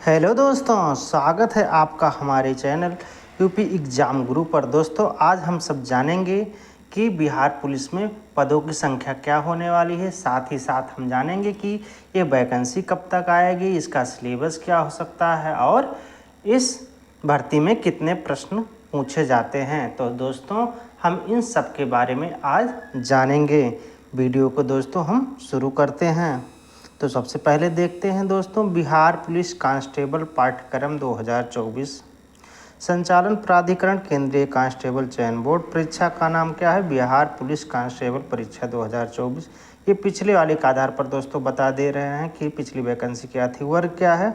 Hello दोस्तों, स्वागत है आपका हमारे चैनल यूपी एग्ज़ाम गुरु पर। दोस्तों, आज हम सब जानेंगे कि बिहार पुलिस में पदों की संख्या क्या होने वाली है। साथ ही साथ हम जानेंगे कि ये वैकेंसी कब तक आएगी, इसका सिलेबस क्या हो सकता है और इस भर्ती में कितने प्रश्न पूछे जाते हैं। तो दोस्तों, हम इन सब के बारे में आज जानेंगे। वीडियो को दोस्तों हम शुरू करते हैं। तो सबसे पहले देखते हैं दोस्तों, बिहार पुलिस कांस्टेबल पाठ्यक्रम 2024 संचालन प्राधिकरण केंद्रीय कांस्टेबल चयन बोर्ड। परीक्षा का नाम क्या है? बिहार पुलिस कांस्टेबल परीक्षा 2024। ये पिछले वाले के आधार पर दोस्तों बता दे रहे हैं कि पिछली वैकेंसी क्या थी। वर्ग क्या है?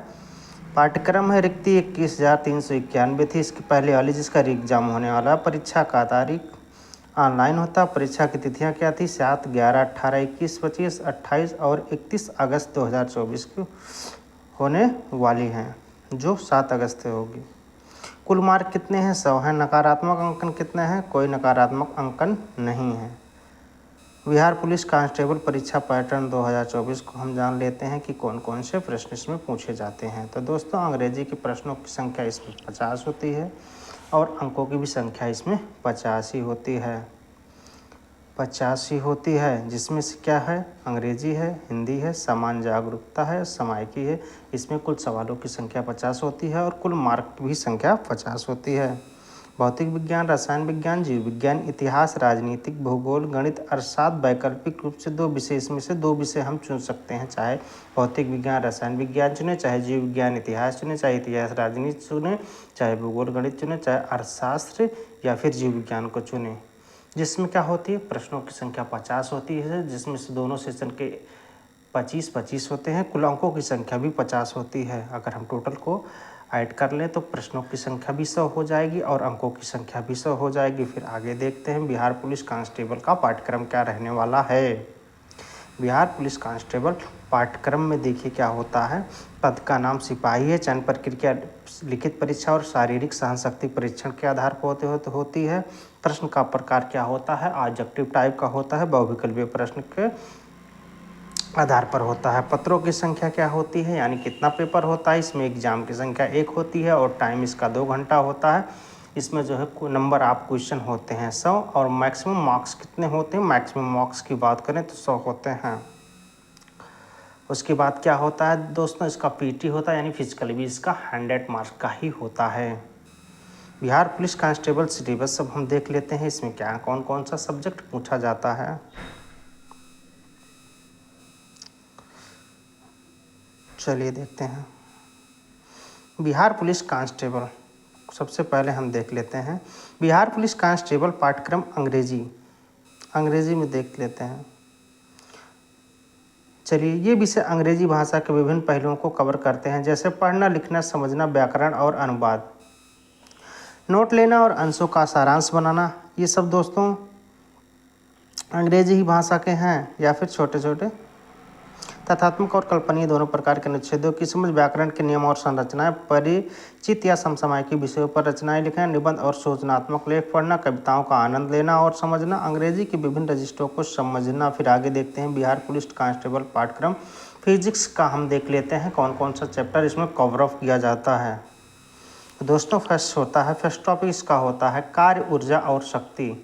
पाठ्यक्रम है रिक्ति 21,391 थी इसकी पहले वाली, जिसका एग्जाम होने वाला है। परीक्षा का तारीख ऑनलाइन होता। परीक्षा की तिथियां क्या थी? 7, 11, 18, 21, 25, 28 और 31 अगस्त 2024 की होने वाली हैं, जो 7 अगस्त से होगी। कुल मार्क कितने हैं? 100 हैं। नकारात्मक अंकन कितने हैं? कोई नकारात्मक अंकन नहीं है। बिहार पुलिस कांस्टेबल परीक्षा पैटर्न 2024 को हम जान लेते हैं कि कौन कौन से प्रश्न इसमें पूछे जाते हैं। तो दोस्तों, अंग्रेजी के प्रश्नों की संख्या इसमें 50 होती है और अंकों की भी संख्या इसमें 85 होती है। 85 होती है, जिसमें से क्या है? अंग्रेजी है, हिंदी है, सामान्य जागरूकता है, सामायिकी है। इसमें कुल सवालों की संख्या 50 होती है और कुल मार्क की भी संख्या 50 होती है। भौतिक विज्ञान, रसायन विज्ञान, जीव विज्ञान, इतिहास, राजनीतिक, भूगोल, गणित, अर्थशास्त्र, वैकल्पिक रूप से 2 विषय, इसमें से 2 विषय हम चुन सकते हैं। चाहे भौतिक विज्ञान रसायन विज्ञान चुने, चाहे जीव विज्ञान इतिहास चुने, चाहे इतिहास राजनीति चुने, चाहे भूगोल गणित चुने, चाहे अर्थशास्त्र या फिर जीव विज्ञान को चुने। जिसमें क्या होती है? प्रश्नों की संख्या 50 होती है, जिसमें से दोनों सेशन के 25-25 होते हैं। कुल अंकों की संख्या भी 50 होती है। अगर हम टोटल को ऐड कर लें तो प्रश्नों की संख्या भी 100 हो जाएगी और अंकों की संख्या भी 100 हो जाएगी। फिर आगे देखते हैं बिहार पुलिस कांस्टेबल का पाठ्यक्रम क्या रहने वाला है। बिहार पुलिस कांस्टेबल पाठ्यक्रम में देखिए क्या होता है। पद का नाम सिपाही है। चयन प्रक्रिया लिखित परीक्षा और शारीरिक सहनशक्ति परीक्षण के आधार पर होती है। प्रश्न का प्रकार क्या होता है? ऑब्जेक्टिव टाइप का होता है। बहुविकल्पीय प्रश्न के आधार पर होता है। पत्रों की संख्या क्या होती है, यानी कितना पेपर होता है? इसमें एग्जाम की संख्या 1 होती है और टाइम इसका 2 घंटा होता है। इसमें जो है नंबर ऑफ क्वेश्चन होते हैं 100 और मैक्सिमम मार्क्स कितने होते हैं? मैक्सिमम मार्क्स की बात करें तो 100 होते हैं। उसके बाद क्या होता है दोस्तों? इसका पीटी होता है, यानी फिजिकल भी इसका 100 मार्क्स का ही होता है। बिहार पुलिस कांस्टेबल सिलेबस सब हम देख लेते हैं। इसमें क्या कौन कौन सा सब्जेक्ट पूछा जाता है। चलिए देखते हैं। बिहार पुलिस कांस्टेबल सबसे पहले हम देख लेते हैं। बिहार पुलिस कांस्टेबल पाठ्यक्रम अंग्रेजी में देख लेते हैं। चलिए, ये विषय अंग्रेजी भाषा के विभिन्न पहलुओं को कवर करते हैं, जैसे पढ़ना, लिखना, समझना, व्याकरण और अनुवाद, नोट लेना और अंशों का सारांश बनाना। ये सब दोस्तों अंग्रेजी ही भाषा के हैं या फिर छोटे छोटे तथ्यात्मक और कल्पनीय दोनों प्रकार के अनुच्छेदों की समझ, व्याकरण के नियम और संरचनाएं, परिचित या समसामयिक विषयों पर रचनाएं लिखना, निबंध और सूचनात्मक लेख पढ़ना, कविताओं का आनंद लेना और समझना, अंग्रेजी के विभिन्न रजिस्टरों को समझना। फिर आगे देखते हैं बिहार पुलिस कांस्टेबल पाठ्यक्रम फिजिक्स का हम देख लेते हैं कौन कौन सा चैप्टर इसमें कवर अप किया जाता है। दोस्तों, फर्स्ट होता है, फर्स्ट टॉपिक इसका होता है कार्य, ऊर्जा और शक्ति।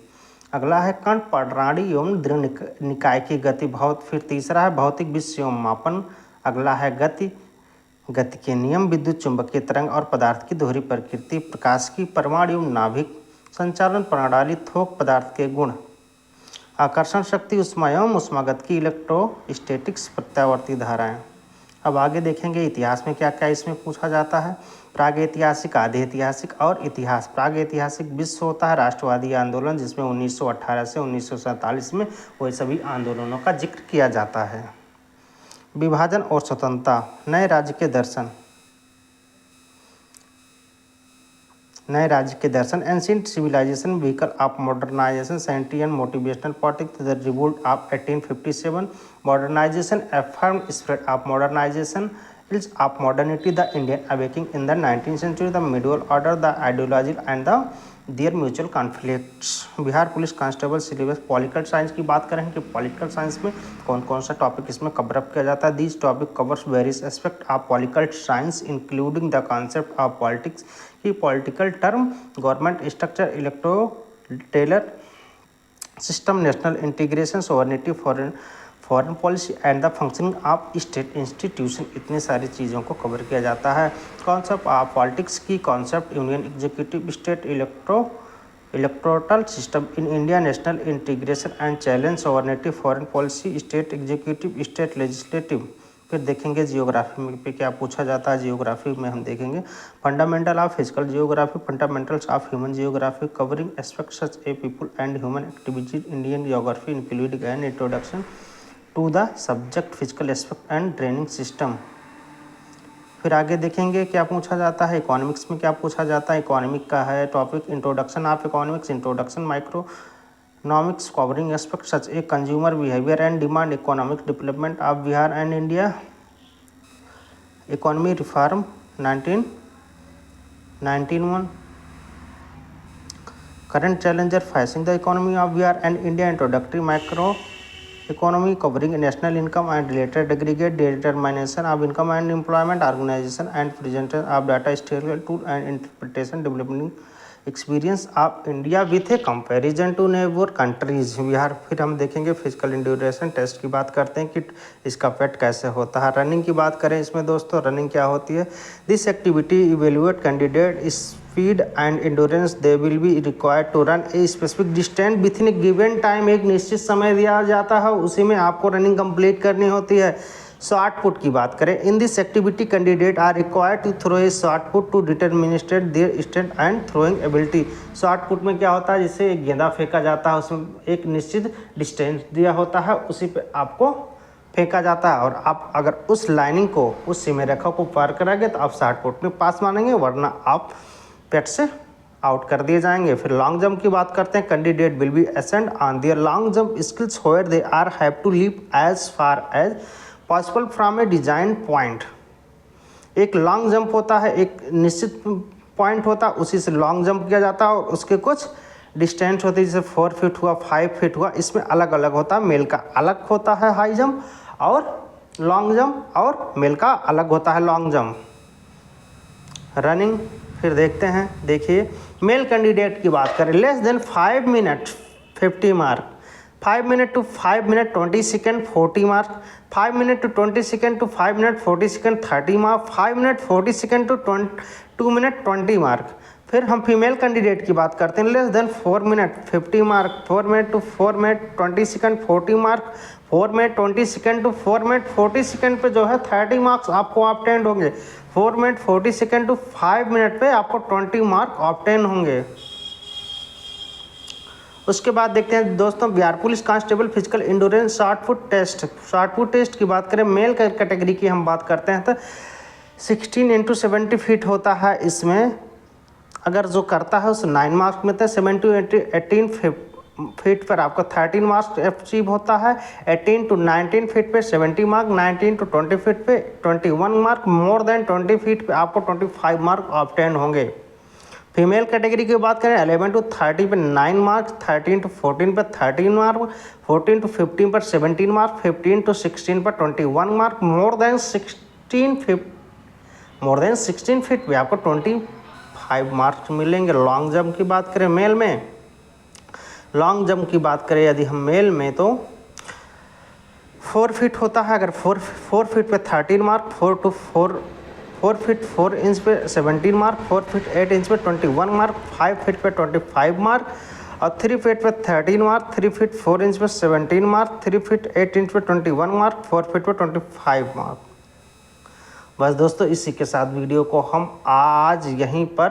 अगला है कण, प्रणाली एवं दृढ़ निकाय की गति। फिर तीसरा है भौतिक विश्व एवं मापन। अगला है गति के नियम, विद्युत चुंबकीय तरंग और पदार्थ की दोहरी प्रकृति, प्रकाश की परमाणु एवं नाभिक, संचालन प्रणाली, थोक पदार्थ के गुण, आकर्षण शक्ति, ऊष्मा एवं ऊष्मागत की, इलेक्ट्रोस्टैटिक्स, प्रत्यावर्ती धाराएं। अब आगे देखेंगे इतिहास में क्या क्या इसमें पूछा जाता है। प्रागैतिहासिक, आधि ऐतिहासिक और इतिहास। प्रागैतिहासिक विश्व होता है राष्ट्रवादी आंदोलन, जिसमें 1918 से 1947 में वही सभी आंदोलनों का जिक्र किया जाता है। विभाजन और स्वतंत्रता, नए राज्य के दर्शन, ancient civilization, vehicle of modernization, centurion motivational politics, the revolt of 1857, modernization, affirm spread of modernization, of modernity, the Indian awakening in the 19th century, the medieval order, the ideology and their mutual conflicts। Bihar police constable syllabus political science की बात करें कि political science में कौन कौन सा topic इसमें cover up किया जाता है। This topic covers various aspect of political science including the concept of politics की political term, government structure, electoral system, national integration, sovereignty, foreign policy and the functioning of state institution. इतनी सारी चीज़ों को cover किया जाता है। Concept of politics की concept, union executive, state electoral system in India, national integration and challenge, sovereignty, foreign policy, state executive, state legislative. फिर देखेंगे जियोग्राफी में पे क्या पूछा जाता है। जियोग्राफी में हम देखेंगे fundamental of physical geography, fundamentals of human geography, covering aspects such a people and human activities, Indian geography including an introduction to the subject, physical aspect and training system. फिर आगे देखेंगे क्या पूछा जाता है। इकोनॉमिक्स में क्या पूछा जाता है। इकोनॉमिक का है topic introduction of economics, introduction microeconomics, covering aspect such a consumer behaviour and demand, economic development of Bihar and India, economy reform 1991, current challenger facing the economy of Bihar and India, introductory micro economy covering national income and related aggregate determination of income and employment, organization and presentation of data, statistical tool and interpretation, developing experience of India with a comparison to neighbor countries। Bihar फिर हम देखेंगे physical induration test की बात करते हैं कि इसका पेट कैसे होता है। रनिंग की बात करें इसमें दोस्तों, रनिंग क्या होती है। This activity evaluate candidate speed and endurance, they will be required to run a specific distance within a given time. एक निश्चित समय दिया जाता है, उसी में आपको रनिंग कंप्लीट करनी होती है। शॉर्ट पुट की बात करें, in this activity candidate are required to throw a short put to demonstrate their strength and throwing ability. Short put में क्या होता है, जिससे एक गेंदा फेंका जाता है, उसमें एक निश्चित डिस्टेंस दिया होता है, उसी पे आपको फेंका जाता है और आप अगर उस लाइनिंग को, उस सीमा रेखा को पार कराएंगे तो आप शॉर्ट पुट में पास मानेंगे, वरना आप पेट से आउट कर दिए जाएंगे। फिर लॉन्ग जंप की बात करते हैं। Candidate will be assessed on their long jump skills where they are have to leap as far as possible from a design point. एक लॉन्ग जंप होता है, एक निश्चित पॉइंट होता है, उसी से लॉन्ग जंप किया जाता है और उसके कुछ डिस्टेंस होती है, जैसे 4 फीट हुआ, 5 फीट हुआ, इसमें अलग अलग होता है। मेल का अलग होता है हाई जंप और लॉन्ग जंप, और मेल का अलग होता है लॉन्ग जंप। रनिंग फिर देखते हैं, देखिए मेल कैंडिडेट की बात करें, less than 5 minute 50 mark, 5 minute to 5 minute 20 second 40 mark, 5 minute to 20 second to 5 minute 40 second 30 mark, 5 minute 40 second to 2 minute 20 mark. फिर हम फीमेल कैंडिडेट की बात करते हैं, less than 4 minute 50 mark, 4 minute to 4 minute 20 second 40 mark, 4 minute 20 second to 4 minute 40 second पे जो है 30 marks आपको ऑब्टेन होंगे। 4 मिनट 40 सेकेंड टू 5 मिनट पे आपको 20 मार्क ऑब्टेन होंगे। उसके बाद देखते हैं दोस्तों Bihar police constable physical endurance shot put test. Shot put test की बात करें, मेल कैटेगरी की हम बात करते हैं तो 16 इंटू 70 फीट होता है। इसमें अगर जो करता है उस 9 मार्क्स में, तो 7 टू 18 फीट पर आपका 13 मार्क्स अचीव होता है। 18 टू 19 फीट पे 70 मार्क, 19 टू 20 फीट पे 21 मार्क, मोर देन 20 फीट पे आपको 25 मार्क ऑब्टेन होंगे। फीमेल कैटेगरी की बात करें, 11 टू 30 पे 9 मार्क्स, 13 टू 14 पे 13 मार्क, 14 टू 15 पर 17 मार्क, 15 टू 16 पर 21 मार्क, मोर देन 16 फीट पे आपको 25 मार्क्स मिलेंगे। लॉन्ग जंप की बात करें मेल में, लॉन्ग जंप की बात करें यदि हम मेल में तो 4 फीट होता है। अगर 4 फीट पे 13 मार्क, 4 फीट 4 इंच पे 17 मार्क, 4 फीट 8 इंच पे 21 मार्क, 5 फीट पे 25 मार्क और 3 फीट पे 13 मार्क, 3 फीट 4 इंच पे 17 मार्क, 3 फीट 8 इंच पे 21 मार्क, 4 फीट पे 25 मार्क। बस दोस्तों इसी के साथ वीडियो को हम आज यहीं पर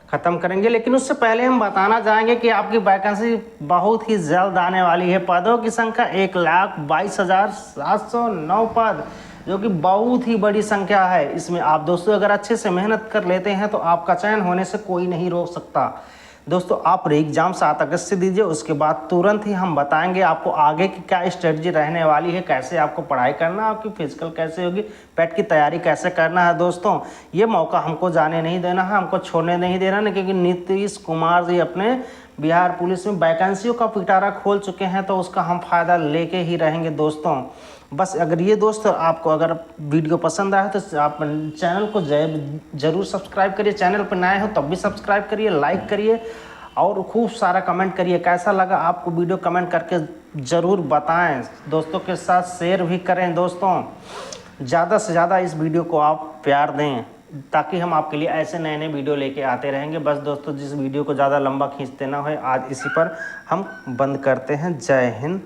ख़त्म करेंगे, लेकिन उससे पहले हम बताना चाहेंगे कि आपकी वैकेंसी बहुत ही जल्द आने वाली है। पदों की संख्या 1,22,709 पद, जो कि बहुत ही बड़ी संख्या है। इसमें आप दोस्तों अगर अच्छे से मेहनत कर लेते हैं तो आपका चयन होने से कोई नहीं रोक सकता। दोस्तों आप री एग्ज़ाम 7 अगस्त से दीजिए, उसके बाद तुरंत ही हम बताएंगे आपको आगे की क्या स्ट्रेटजी रहने वाली है, कैसे आपको पढ़ाई करना, आपकी फिजिकल कैसे होगी, पेट की तैयारी कैसे करना है। दोस्तों ये मौका हमको जाने नहीं देना है, हमको छोड़ने नहीं देना है, क्योंकि नीतीश कुमार जी अपने बिहार पुलिस में वैकेंसियों का पिटारा खोल चुके हैं, तो उसका हम फ़ायदा लेके ही रहेंगे। दोस्तों बस अगर ये दोस्त आपको अगर वीडियो पसंद आया तो आप चैनल को जरूर सब्सक्राइब करिए, चैनल पर नए हो तब भी सब्सक्राइब करिए, लाइक करिए और खूब सारा कमेंट करिए। कैसा लगा आपको वीडियो कमेंट करके ज़रूर बताएं, दोस्तों के साथ शेयर भी करें। दोस्तों ज़्यादा से ज़्यादा इस वीडियो को आप प्यार दें, ताकि हम आपके लिए ऐसे नए नए वीडियो लेके आते रहेंगे। बस दोस्तों जिस वीडियो को ज़्यादा लंबा खींचते ना हो, आज इसी पर हम बंद करते हैं। जय हिंद।